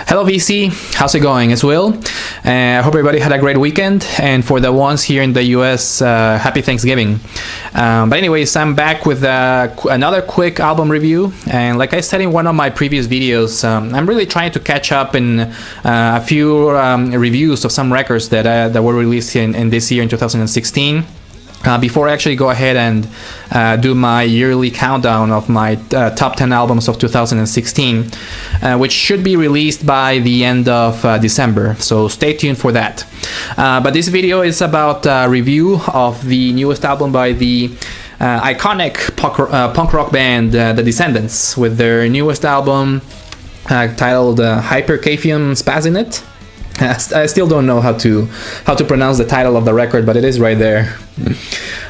Hello VC, how's it going? It's Will. I hope everybody had a great weekend, and for the ones here in the US, happy Thanksgiving. But anyways, I'm back with another quick album review, and like I said in one of my previous videos, I'm really trying to catch up in a few reviews of some records that were released in this year in 2016. Before I actually go ahead and do my yearly countdown of my top 10 albums of 2016, which should be released by the end of December, so stay tuned for that. But this video is about a review of the newest album by the iconic punk rock band The Descendents, with their newest album titled Hypercaffium Spazzinate. I still don't know how to pronounce the title of the record, but it is right there.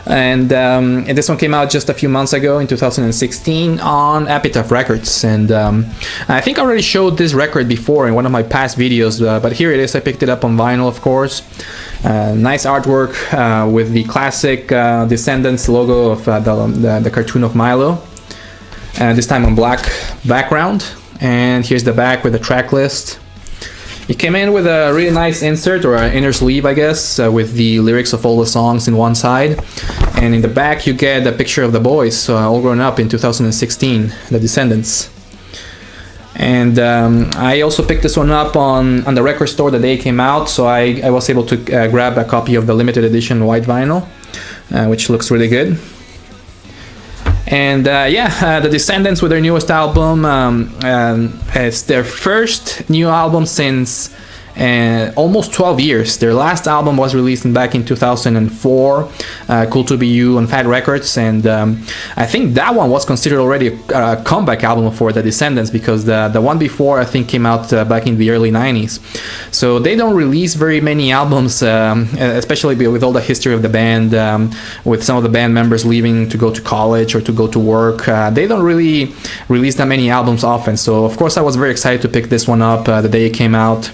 And this one came out just a few months ago in 2016 on Epitaph Records, and I think I already showed this record before in one of my past videos, but here it is. I picked it up on vinyl, of course. Nice artwork with the classic Descendents logo of the cartoon of Milo, this time on black background. And here's the back with the track list. It came in with a really nice insert, or an inner sleeve, I guess, with the lyrics of all the songs in one side. And in the back you get a picture of the boys, all grown up in 2016, The Descendants. And I also picked this one up on the record store the day it came out, so I was able to grab a copy of the limited edition white vinyl, which looks really good. And The Descendants with their newest album, it's their first new album since almost 12 years. Their last album was released back in 2004, Cool to Be You on Fat Records, and I think that one was considered already a comeback album for The Descendants, because the one before I think came out back in the early 90s. So they don't release very many albums, especially with all the history of the band, with some of the band members leaving to go to college or to go to work. They don't really release that many albums often, so of course I was very excited to pick this one up the day it came out.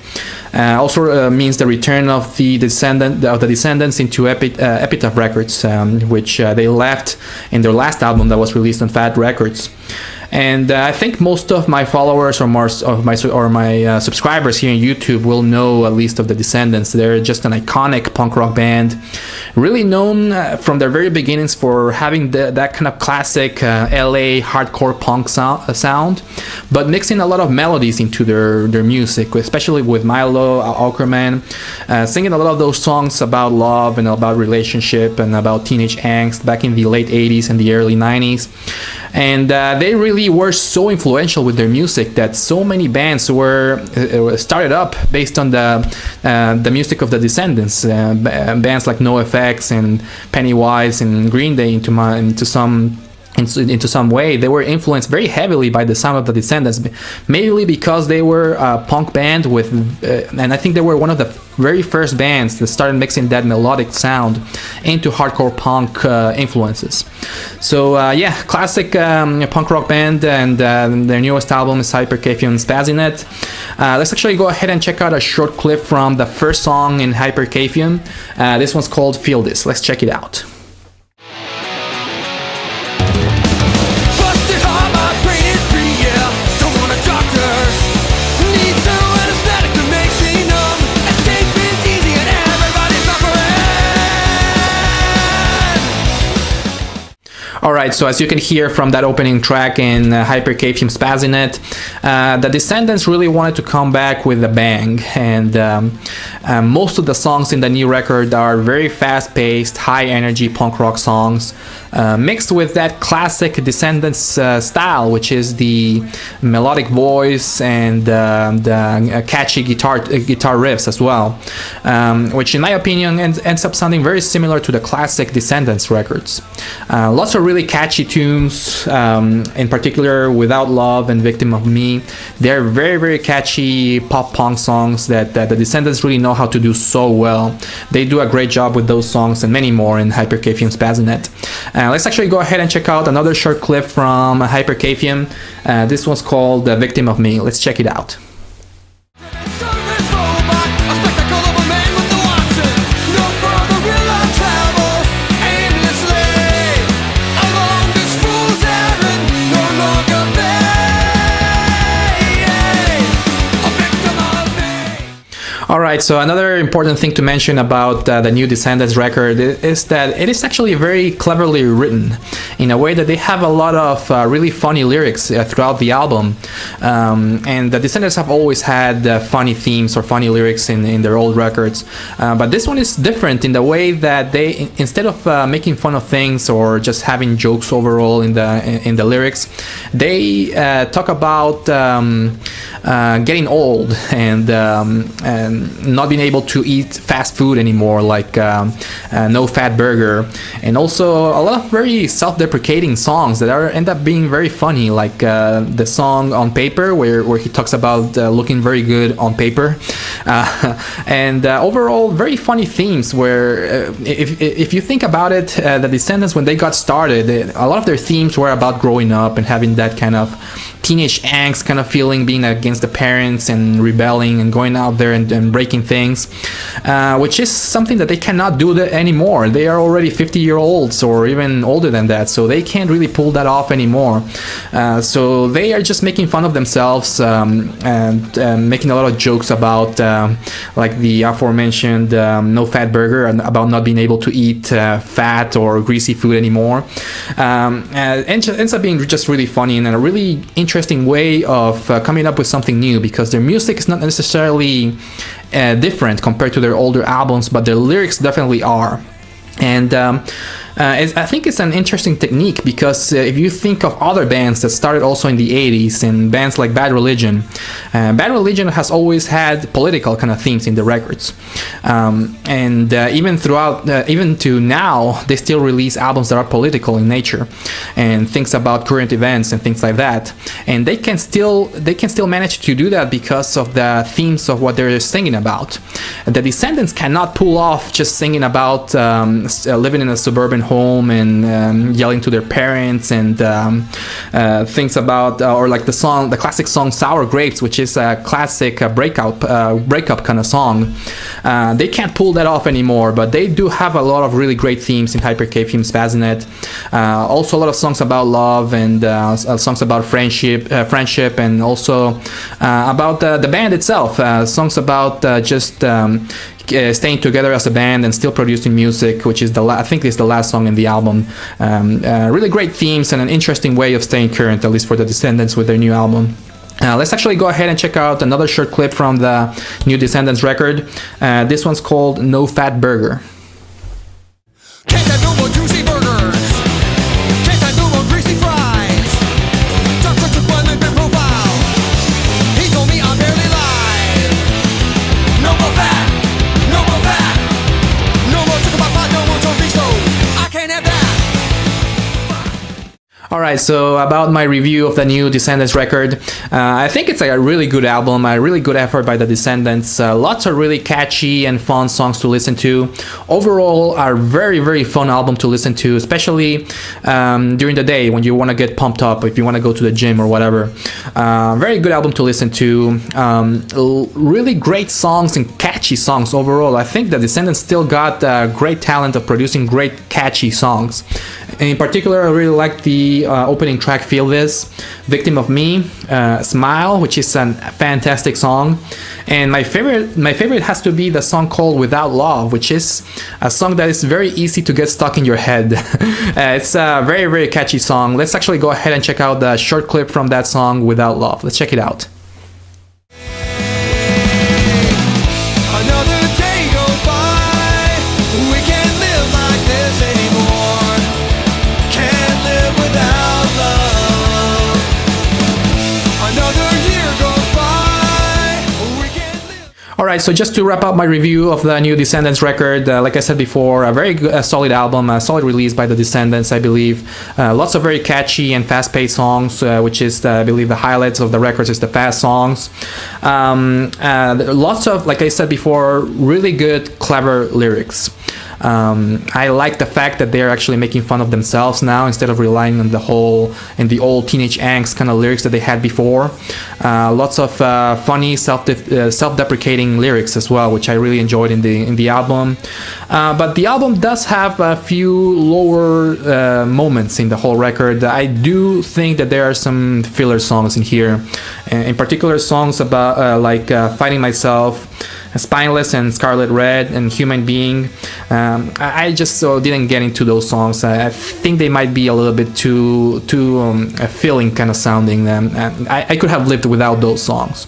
Also means the return of the Descendants into Epitaph Records, which they left in their last album that was released on Fat Records. And I think most of my followers or my subscribers here on YouTube will know at least of the Descendants. They're just an iconic punk rock band, really known from their very beginnings for having that kind of classic LA hardcore punk sound, but mixing a lot of melodies into their music, especially with Milo Aukerman, singing a lot of those songs about love and about relationship and about teenage angst back in the late 80s and the early 90s. And they really were so influential with their music that so many bands were started up based on the music of the Descendants. Bands like NoFX and Pennywise and Green Day into some way, they were influenced very heavily by the sound of the Descendants, mainly because they were a punk band with, and I think they were one of the very first bands that started mixing that melodic sound into hardcore punk influences. So classic punk rock band, and their newest album is Hypercaffium Spazzinate. Let's actually go ahead and check out a short clip from the first song in Hypercaffium. This one's called Feel This. Let's check it out. Alright, so as you can hear from that opening track in Hypercaffium Spazzinate, the Descendants really wanted to come back with a bang, and most of the songs in the new record are very fast-paced, high-energy punk rock songs, mixed with that classic Descendants style, which is the melodic voice and the catchy guitar riffs as well, which in my opinion ends up sounding very similar to the classic Descendants records. Lots of really catchy tunes, in particular Without Love and Victim of Me. They're very, very catchy pop punk songs that the Descendants really know how to do so well. They do a great job with those songs and many more in Hypercaffium Spazzinate. Let's actually go ahead and check out another short clip from Hypercaffium. This one's called Victim of Me. Let's check it out. right, so another important thing to mention about the new Descendents record is that it is actually very cleverly written in a way that they have a lot of really funny lyrics throughout the album. And the Descendents have always had funny themes or funny lyrics in their old records. But this one is different in the way that they, instead of making fun of things or just having jokes overall in the lyrics, they talk about getting old and not being able to eat fast food anymore, like No Fat Burger, and also a lot of very self-deprecating songs that end up being very funny, like the song On Paper, where he talks about looking very good on paper, and overall very funny themes where if you think about it, the Descendents, when they got started, a lot of their themes were about growing up and having that kind of teenage angst kind of feeling, being against the parents and rebelling and going out there and breaking things, which is something that they cannot do anymore. They are already 50-year-olds or even older than that, so they can't really pull that off anymore. So they are just making fun of themselves and making a lot of jokes about like the aforementioned No Fat Burger, and about not being able to eat fat or greasy food anymore. Ends up being just really funny and a really interesting way of coming up with something new, because their music is not necessarily different compared to their older albums, but their lyrics definitely are. And I think it's an interesting technique, because if you think of other bands that started also in the 80s, and bands like Bad Religion has always had political kind of themes in the records, and even throughout, even to now, they still release albums that are political in nature and things about current events and things like that, and they can still manage to do that because of the themes of what they're singing about. The Descendents cannot pull off just singing about living in a suburban home and yelling to their parents and things about, or like the classic song Sour Grapes, which is a classic breakup kind of song. They can't pull that off anymore, but they do have a lot of really great themes in Hypercaffium Spazzinate. Also a lot of songs about love and songs about friendship, and also about the band itself. Songs about just staying together as a band and still producing music, which is I think is the last song in the album. Really great themes and an interesting way of staying current, at least for the Descendents with their new album. Let's actually go ahead and check out another short clip from the new Descendents record. This one's called No Fat Burger. Can't have no more juicy burgers. Can't have no more greasy fries. Doctor took my lipid profile. He told me I'm barely live. No more fat. No more fat. No more talk about fat. No more chorizo. I can't have that. Alright, so about my review of the new Descendents record, I think it's a really good album, a really good effort by the Descendents, lots of really catchy and fun songs to listen to. Overall, a very, very fun album to listen to, especially during the day when you want to get pumped up, if you want to go to the gym or whatever. Very good album to listen to, really great songs and catchy songs overall. I think the Descendents still got great talent of producing great catchy songs. In particular, I really like the opening track Feel This, Victim of Me, Smile, which is a fantastic song, and my favorite has to be the song called Without Love, which is a song that is very easy to get stuck in your head. It's a very, very catchy song. Let's actually go ahead and check out the short clip from that song Without Love. Let's check it out. Another day goes by. We can't live like this anymore. Can't live without love. Another year goes by. We can't live. Alright, so just to wrap up my review of the new Descendents record, like I said before, a very solid album, a solid release by the Descendents, I believe. Lots of very catchy and fast-paced songs, which is, I believe, the highlights of the records is the fast songs. Lots of, like I said before, really good, clever lyrics. I like the fact that they're actually making fun of themselves now instead of relying on the old teenage angst kind of lyrics that they had before. Lots of funny self-deprecating lyrics as well, which I really enjoyed in the album. But the album does have a few lower moments in the whole record. I do think that there are some filler songs in here, in particular songs about like Fighting Myself, Spineless and Scarlet Red and Human Being. I just didn't get into those songs. I think they might be a little bit too feeling kind of sounding. I could have lived without those songs.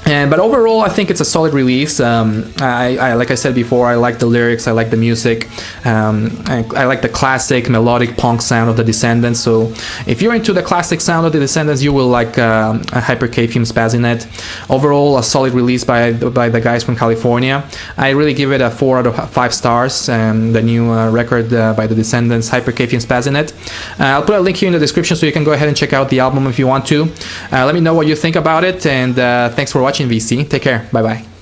But overall, I think it's a solid release. I like I said before, I like the lyrics, I like the music, I like the classic melodic punk sound of the Descendents. So if you're into the classic sound of the Descendents, you will like Hypercaffium Spazzinate. Overall, a solid release by the guys from California. I really give it a 4 out of 5 stars. The new record by the Descendents, Hypercaffium Spazzinate. I'll put a link here in the description so you can go ahead and check out the album if you want to. Let me know what you think about it, and thanks for watching, VC. Take care. Bye bye.